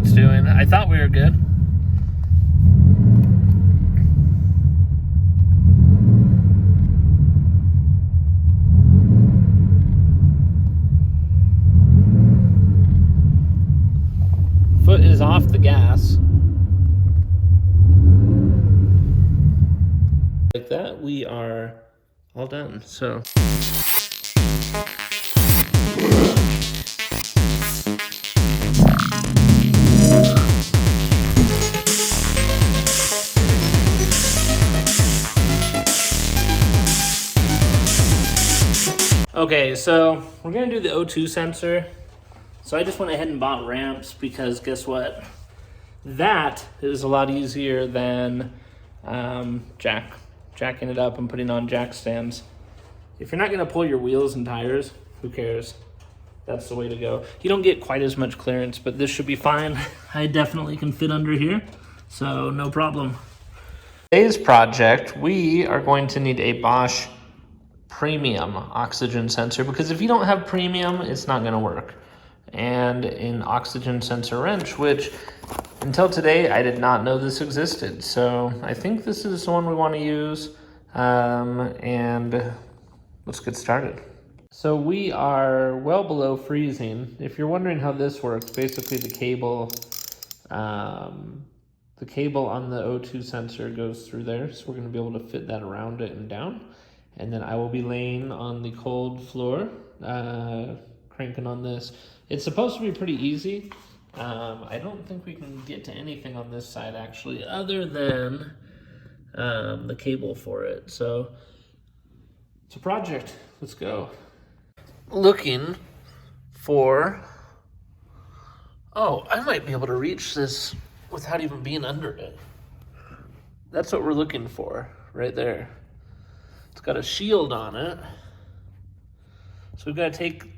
it's doing. I thought we were good. Foot is off the gas. Like that, we are all done. So okay, so we're gonna do the O2 sensor. So I just went ahead and bought ramps because guess what? That is a lot easier than jacking it up and putting on jack stands. If you're not gonna pull your wheels and tires, who cares? That's the way to go. You don't get quite as much clearance, but this should be fine. I definitely can fit under here, so no problem. Today's project, we are going to need a Bosch premium oxygen sensor because if you don't have premium, it's not gonna work. And an oxygen sensor wrench, which until today, I did not know this existed. So I think this is the one we want to use. And let's get started. So we are well below freezing. If you're wondering how this works, basically the cable on the O2 sensor goes through there. So we're going to be able to fit that around it and down. And then I will be laying on the cold floor, cranking on this. It's supposed to be pretty easy. I don't think we can get to anything on this side actually, other than the cable for it. So it's a project. Let's go. Looking for, oh, I might be able to reach this without even being under it. That's what we're looking for right there. It's got a shield on it. So we've got to take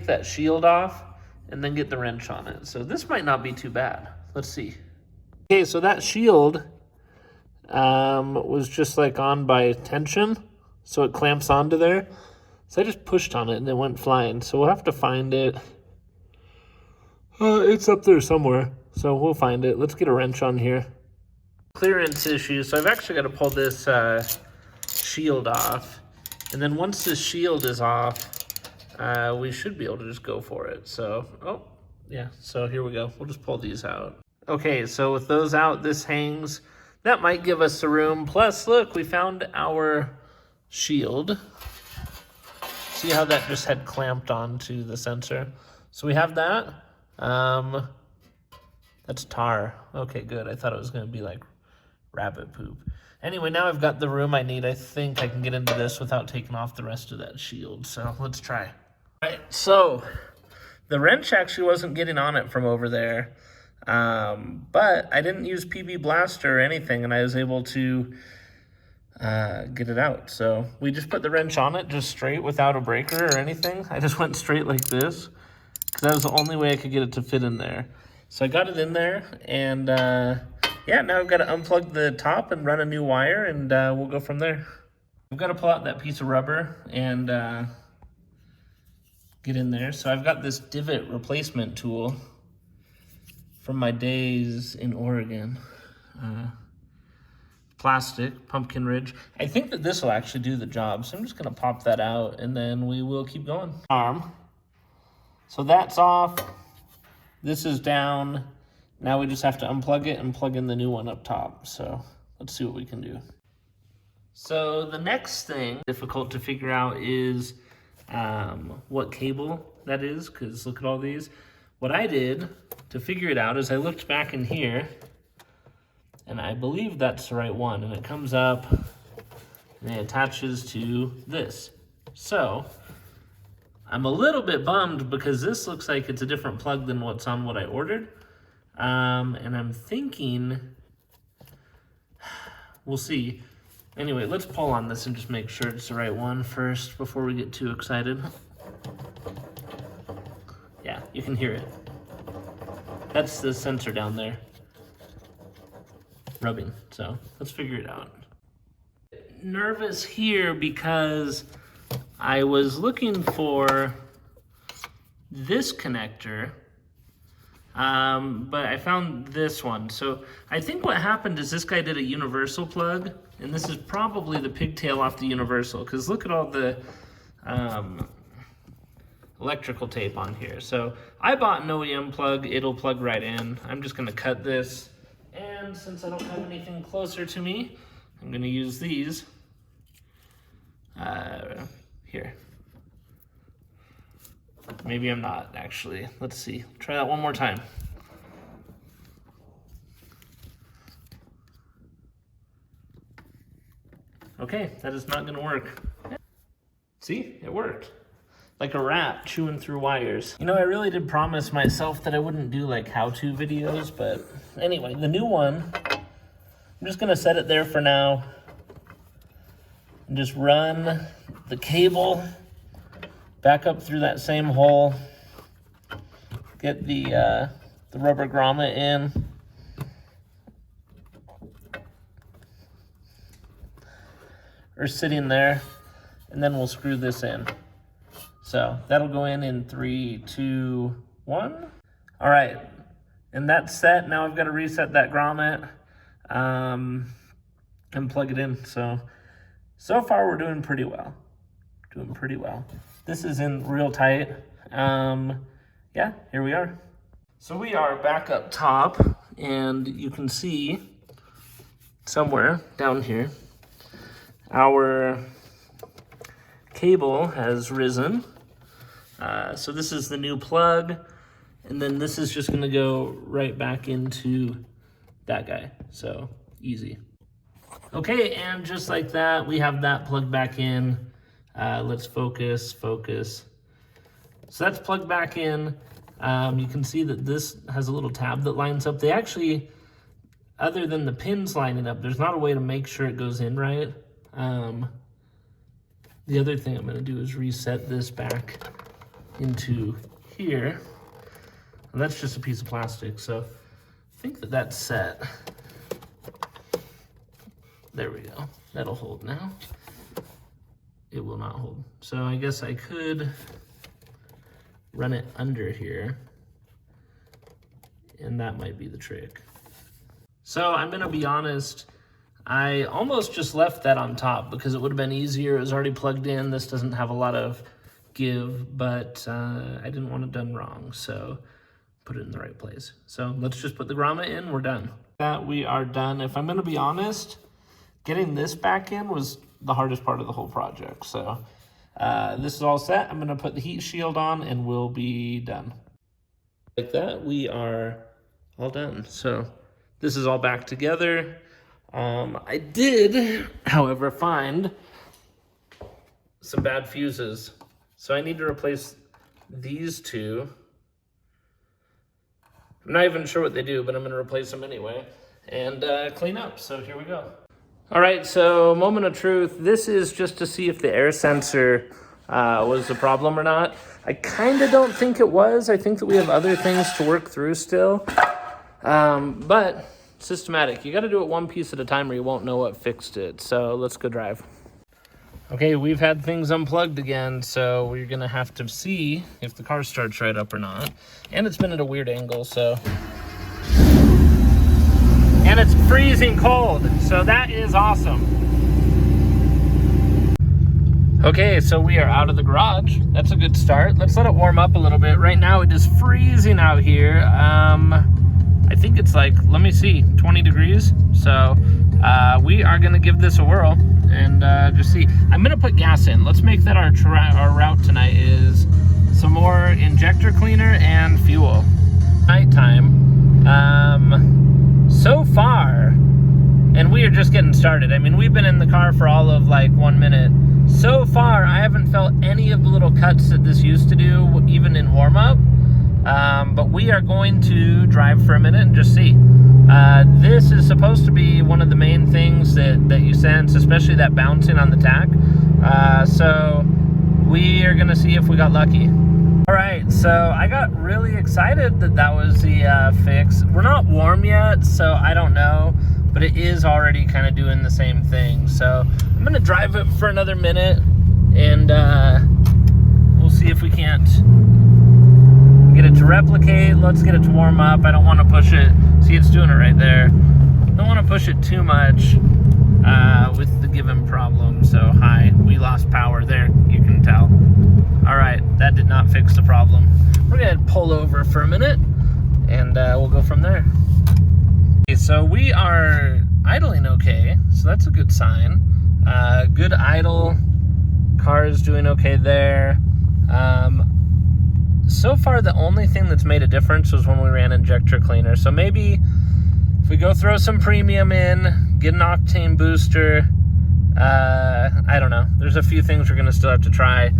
that shield off and then get the wrench on it. So this might not be too bad. Let's see. Okay, so that shield was just like on by tension, so it clamps onto there. So I just pushed on it and it went flying. So we'll have to find it. It's up there somewhere, so we'll find it. Let's get a wrench on here. Clearance issue. So I've actually got to pull this shield off. And then once this shield is off, we should be able to just go for it. So, oh, yeah, so here we go. We'll just pull these out. Okay, so with those out, this hangs. That might give us the room. Plus, look, we found our shield. See how that just had clamped onto the sensor? So we have that. That's tar. Okay, good. I thought it was going to be like rabbit poop. Anyway, now I've got the room I need. I think I can get into this without taking off the rest of that shield. So let's try. All right, so the wrench actually wasn't getting on it from over there. But I didn't use PB Blaster or anything, and I was able to get it out. So we just put the wrench on it just straight without a breaker or anything. I just went straight like this because that was the only way I could get it to fit in there. So I got it in there, and yeah, now I've got to unplug the top and run a new wire, and we'll go from there. I've got to pull out that piece of rubber and get in there. So I've got this divot replacement tool from my days in Oregon. Plastic, pumpkin ridge. I think that this will actually do the job. So I'm just gonna pop that out and then we will keep going. Arm. So that's off. This is down. Now we just have to unplug it and plug in the new one up top. So let's see what we can do. So the next thing difficult to figure out is what cable that is, because look at all these. What I did to figure it out is I looked back in here, and I believe that's the right one, and it comes up and it attaches to this. So I'm a little bit bummed because this looks like it's a different plug than what's on what I ordered. And I'm thinking, we'll see. Anyway, let's pull on this and just make sure it's the right one first before we get too excited. Yeah, you can hear it. That's the sensor down there rubbing, so let's figure it out. Nervous here because I was looking for this connector But I found this one. So I think what happened is this guy did a universal plug, and this is probably the pigtail off the universal, because look at all the electrical tape on here. So I bought an OEM plug, it'll plug right in. I'm just gonna cut this, and since I don't have anything closer to me, I'm gonna use these here. Maybe I'm not, actually. Let's see. Try that one more time. Okay, that is not gonna work. See, it worked. Like a rat chewing through wires. You know, I really did promise myself that I wouldn't do like how-to videos, but anyway, the new one, I'm just gonna set it there for now and just run the cable back up through that same hole, get the rubber grommet in, or sitting there, and then we'll screw this in. So that'll go in 3, 2, 1. All right, and that's set. Now I've got to reset that grommet and plug it in. So far we're doing pretty well. This is in real tight. Yeah, here we are. So we are back up top, and you can see somewhere down here, our cable has risen. So this is the new plug, and then this is just gonna go right back into that guy. So easy. Okay, and just like that, we have that plugged back in. Let's focus. So that's plugged back in. You can see that this has a little tab that lines up. They actually, other than the pins lining up, there's not a way to make sure it goes in right. The other thing I'm gonna do is reset this back into here. And that's just a piece of plastic, so I think that that's set. There we go. That'll hold now. It will not hold. So I guess I could run it under here, and that might be the trick. So I'm gonna be honest, I almost just left that on top because it would have been easier. It was already plugged in. This doesn't have a lot of give, but I didn't want it done wrong, so put it in the right place. So let's just put the grommet in, we're done. That we are done. If I'm gonna be honest, getting this back in was the hardest part of the whole project. So this is all set. I'm gonna put the heat shield on and we'll be done. Like that, we are all done. So this is all back together. I did, however, find some bad fuses. So I need to replace these two. I'm not even sure what they do, but I'm gonna replace them anyway and clean up. So here we go. All right, so moment of truth. This is just to see if the air sensor was the problem or not. I kind of don't think it was. I think that we have other things to work through still. But systematic. You got to do it one piece at a time or you won't know what fixed it. So let's go drive. Okay, we've had things unplugged again, so we're going to have to see if the car starts right up or not. And it's been at a weird angle, so... And it's freezing cold, so that is awesome. Okay, so we are out of the garage. That's a good start. Let's let it warm up a little bit. Right now it is freezing out here. I think it's like, let me see, 20 degrees. So we are gonna give this a whirl and just see. I'm gonna put gas in. Let's make that our route tonight is some more injector cleaner and fuel. Nighttime. So far, and we are just getting started. I mean, we've been in the car for all of like 1 minute. So far, I haven't felt any of the little cuts that this used to do, even in warm-up. But we are going to drive for a minute and just see. This is supposed to be one of the main things that you sense, especially that bouncing on the tack. So we are gonna see if we got lucky. All right, so I got really excited that was the fix. We're not warm yet, so I don't know, but it is already kind of doing the same thing. So I'm gonna drive it for another minute and we'll see if we can't get it to rev replicate. Let's get it to warm up. I don't want to push it. See, it's doing it right there. Don't want to push it too much with the given problem. So hi, we lost power there, you can tell. All right, that did not fix the problem. We're gonna pull over for a minute and we'll go from there. Okay, so we are idling okay, so that's a good sign. Good idle, car is doing okay there. So far the only thing that's made a difference was when we ran injector cleaner. So maybe if we go throw some premium in, get an octane booster, I don't know. There's a few things we're gonna still have to try,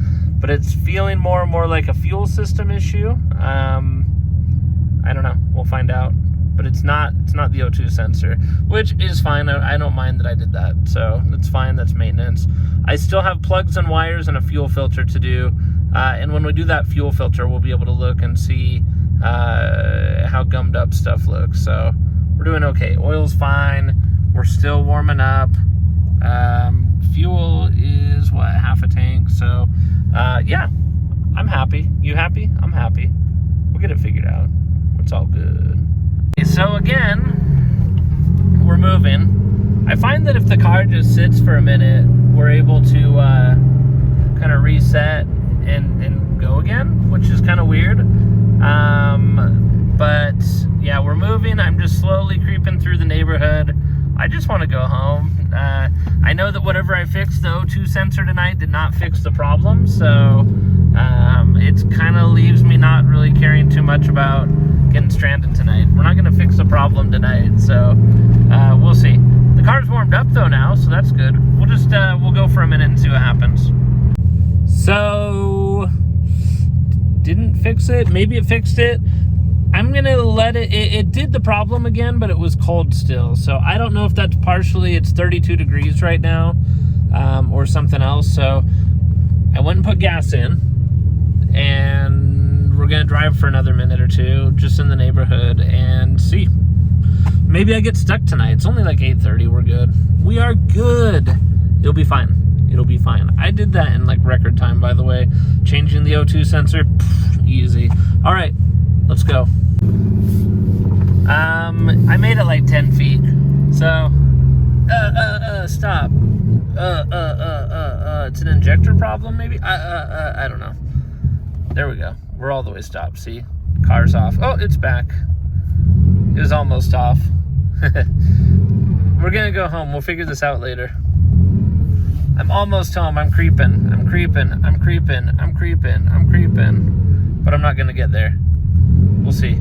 but it's feeling more and more like a fuel system issue. I don't know, we'll find out. But it's not the O2 sensor, which is fine. I don't mind that I did that, so that's fine. That's maintenance. I still have plugs and wires and a fuel filter to do, and when we do that fuel filter, we'll be able to look and see how gummed up stuff looks. So we're doing okay. Oil's fine. We're still warming up. Fuel is what, half a tank. So yeah, I'm happy. You happy? I'm happy. We'll get it figured out. It's all good. So again, we're moving. I find that if the car just sits for a minute, we're able to kind of reset and go again, which is kind of weird. But yeah, we're moving. I'm just slowly creeping through the neighborhood. I just want to go home. I know that whatever I fixed, the O2 sensor tonight did not fix the problem, so it kind of leaves me not really caring too much about getting stranded tonight. We're not going to fix the problem tonight, so we'll see. The car's warmed up though now, so that's good. We'll just we'll go for a minute and see what happens. So didn't fix it. Maybe it fixed it. I'm gonna let it did the problem again, but it was cold still. So I don't know if that's partially, it's 32 degrees right now, or something else. So I went and put gas in, and we're gonna drive for another minute or two just in the neighborhood and see. Maybe I get stuck tonight. It's only like 8:30. We're good. We are good. It'll be fine. It'll be fine. I did that in like record time, by the way. Changing the O2 sensor, easy. All right, let's go. I made it like 10 feet. So, stop. It's an injector problem, maybe? I don't know. There we go. We're all the way stopped. See? Car's off. Oh, it's back. It was almost off. We're gonna go home. We'll figure this out later. I'm almost home. I'm creeping. I'm creeping. I'm creeping. I'm creeping. I'm creeping. But I'm not gonna get there. We'll see.